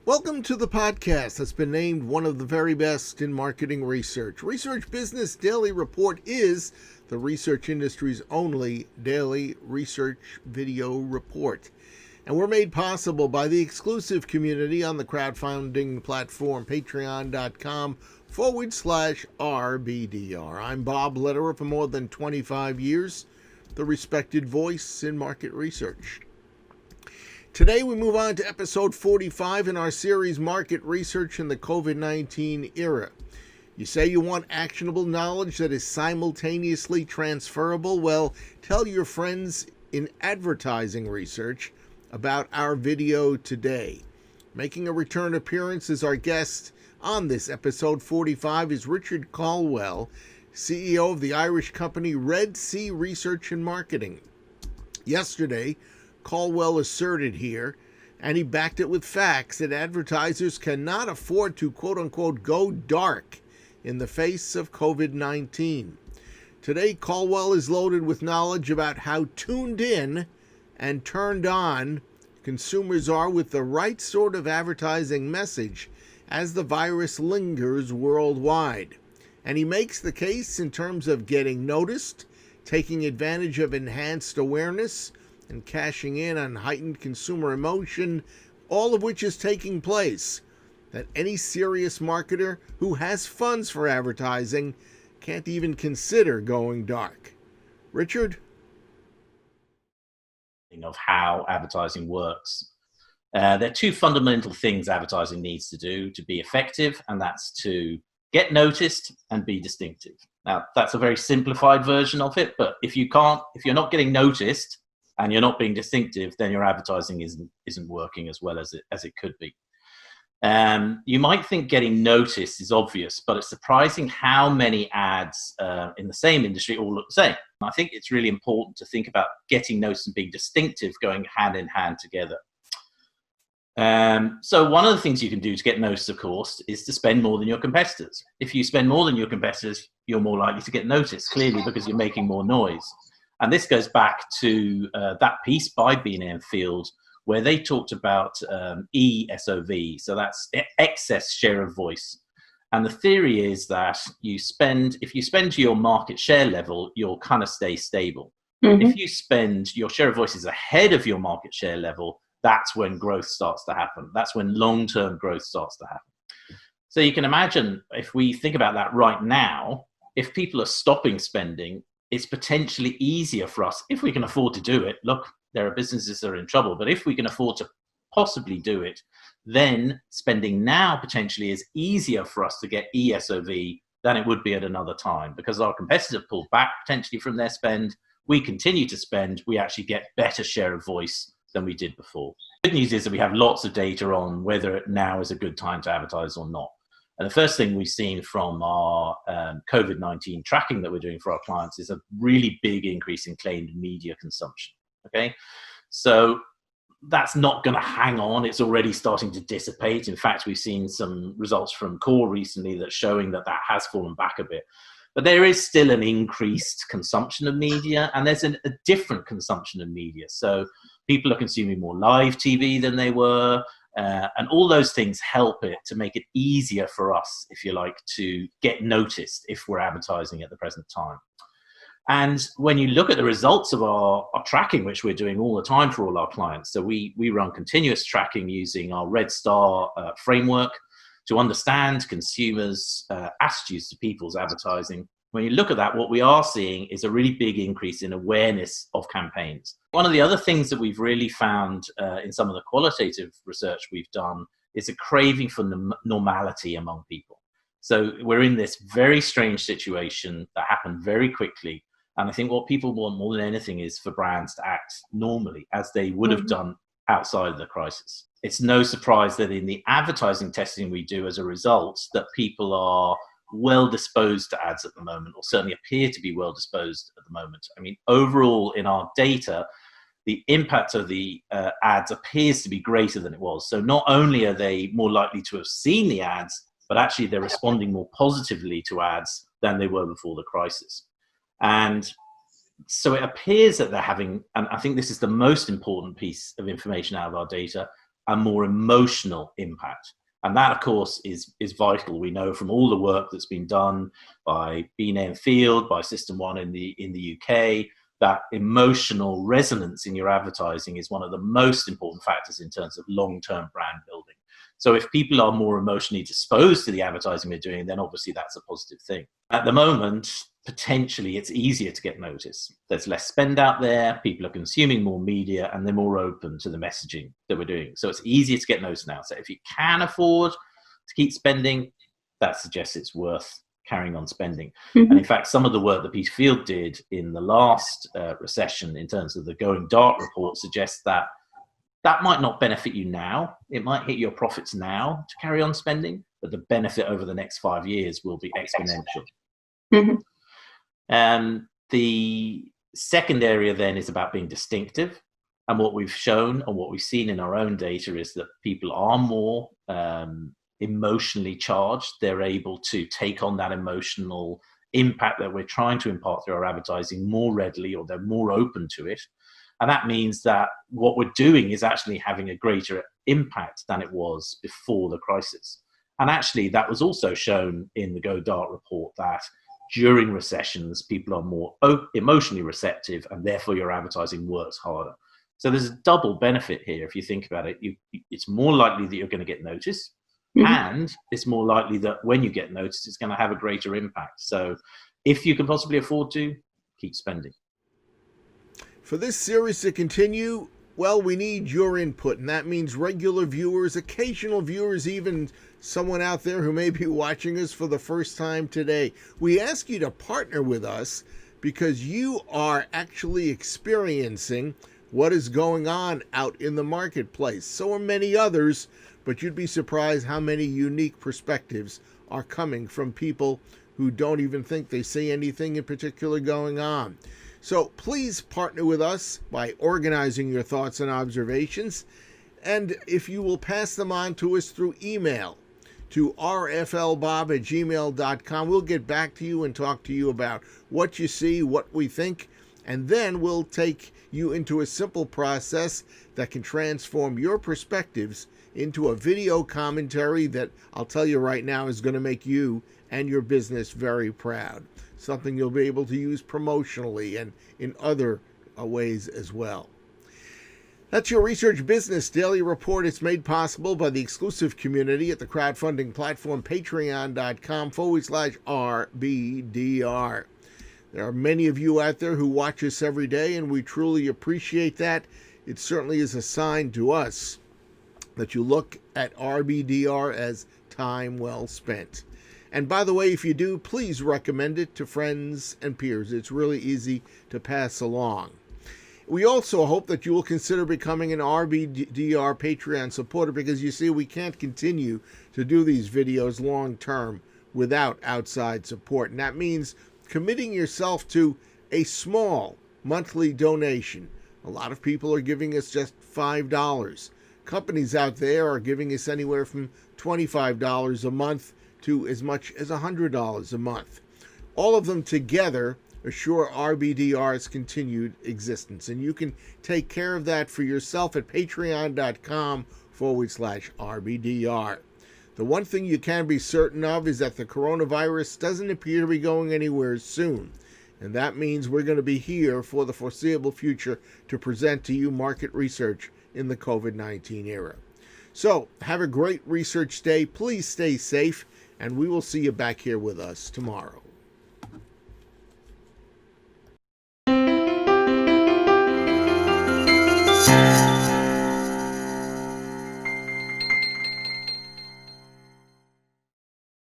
Welcome to the podcast that's been named one of the very best in marketing research. Research Business Daily Report is the research industry's only daily research video report. And we're made possible by the exclusive community on the crowdfunding platform patreon.com/RBDR. I'm Bob Lederer for more than 25 years, the respected voice in market research. Today we move on to episode 45 in our series Market Research in the COVID-19 Era. You say you want actionable knowledge that is simultaneously transferable? Well, tell your friends in advertising research about our video today. Making a return appearance as our guest on this episode 45 is Richard Colwell, CEO of the Irish company Red Sea Research and Marketing. Yesterday, Colwell asserted here, and he backed it with facts, that advertisers cannot afford to quote-unquote go dark in the face of COVID-19. Today, Colwell is loaded with knowledge about how tuned in and turned on consumers are with the right sort of advertising message as the virus lingers worldwide. And he makes the case in terms of getting noticed, taking advantage of enhanced awareness, and cashing in on heightened consumer emotion, all of which is taking place, that any serious marketer who has funds for advertising can't even consider going dark. Richard? Of how advertising works. There are two fundamental things advertising needs to do to be effective, and that's to get noticed and be distinctive. Now, that's a very simplified version of it, but if you're not getting noticed and you're not being distinctive, then your advertising isn't working as well as it could be. You might think getting noticed is obvious, but it's surprising how many ads in the same industry all look the same. I think it's really important to think about getting noticed and being distinctive going hand in hand together. So one of the things you can do to get noticed, of course, is to spend more than your competitors. If you spend more than your competitors, you're more likely to get noticed, clearly, because you're making more noise. And this goes back to that piece by Bean Field, where they talked about ESOV, so that's excess share of voice. And the theory is that if you spend to your market share level, you'll kind of stay stable. Mm-hmm. If you spend your share of voice is ahead of your market share level, that's when growth starts to happen. That's when long-term growth starts to happen. So you can imagine, if we think about that right now, if people are stopping spending, it's potentially easier for us, if we can afford to do it. Look, there are businesses that are in trouble, but if we can afford to possibly do it, then spending now potentially is easier for us to get ESOV than it would be at another time, because our competitors pulled back potentially from their spend. We continue to spend, we actually get better share of voice than we did before. The good news is that we have lots of data on whether now is a good time to advertise or not. And the first thing we've seen from our COVID-19 tracking that we're doing for our clients is a really big increase in claimed media consumption. Okay, so that's not going to hang on. It's already starting to dissipate. In fact, we've seen some results from Core recently that's showing that has fallen back a bit. But there is still an increased consumption of media, and there's a different consumption of media. So people are consuming more live TV than they were. And all those things help it to make it easier for us, if you like, to get noticed if we're advertising at the present time. And when you look at the results of our tracking, which we're doing all the time for all our clients, so we run continuous tracking using our Red Star framework to understand consumers' attitudes to people's advertising. When you look at that, what we are seeing is a really big increase in awareness of campaigns. One of the other things that we've really found in some of the qualitative research we've done is a craving for normality among people. So we're in this very strange situation that happened very quickly. And I think what people want more than anything is for brands to act normally, as they would have done outside of the crisis. It's no surprise that in the advertising testing we do as a result, that people are well disposed to ads at the moment, or certainly appear to be well disposed at the moment. I mean, overall in our data, the impact of the ads appears to be greater than it was. So not only are they more likely to have seen the ads, but actually they're responding more positively to ads than they were before the crisis. And so it appears that they're having, and I think this is the most important piece of information out of our data, and more emotional impact. And that, of course, is vital. We know from all the work that's been done by BNA and Field, by System 1 in the UK, that emotional resonance in your advertising is one of the most important factors in terms of long-term brand building. So if people are more emotionally disposed to the advertising we're doing, then obviously that's a positive thing. At the moment, potentially it's easier to get noticed. There's less spend out there, people are consuming more media, and they're more open to the messaging that we're doing. So it's easier to get noticed now. So if you can afford to keep spending, that suggests it's worth carrying on spending. Mm-hmm. And in fact, some of the work that Peter Field did in the last recession in terms of the Going Dark report suggests that that might not benefit you now. It might hit your profits now to carry on spending, but the benefit over the next 5 years will be exponential. Mm-hmm. And the second area then is about being distinctive. And what we've shown and what we've seen in our own data is that people are more emotionally charged. They're able to take on that emotional impact that we're trying to impart through our advertising more readily, or they're more open to it. And that means that what we're doing is actually having a greater impact than it was before the crisis. And actually, that was also shown in the Go Dark report, that during recessions, people are more emotionally receptive, and therefore your advertising works harder. So there's a double benefit here. If you think about it, it's more likely that you're going to get noticed, mm-hmm. and it's more likely that when you get noticed, it's going to have a greater impact. So if you can possibly afford to, keep spending. For this series to continue, well, we need your input, and that means regular viewers, occasional viewers, even someone out there who may be watching us for the first time today. We ask you to partner with us because you are actually experiencing what is going on out in the marketplace. So are many others, but you'd be surprised how many unique perspectives are coming from people who don't even think they see anything in particular going on. So please partner with us by organizing your thoughts and observations. And if you will pass them on to us through email to rflbob@gmail.com, we'll get back to you and talk to you about what you see, what we think, and then we'll take you into a simple process that can transform your perspectives into a video commentary that I'll tell you right now is going to make you and your business very proud. Something you'll be able to use promotionally and in other ways as well. That's your Research Business Daily Report. It's made possible by the exclusive community at the crowdfunding platform patreon.com/RBDR. There are many of you out there who watch us every day, and we truly appreciate that. It certainly is a sign to us that you look at RBDR as time well spent. And by the way, if you do, please recommend it to friends and peers. It's really easy to pass along. We also hope that you will consider becoming an RBDR Patreon supporter, because you see, we can't continue to do these videos long term without outside support. And that means committing yourself to a small monthly donation. A lot of people are giving us just $5. Companies out there are giving us anywhere from $25 a month to as much as $100 a month. All of them together assure RBDR's continued existence. And you can take care of that for yourself at patreon.com/RBDR. The one thing you can be certain of is that the coronavirus doesn't appear to be going anywhere soon. And that means we're going to be here for the foreseeable future to present to you market research in the COVID-19 era. So have a great research day. Please stay safe, and we will see you back here with us tomorrow.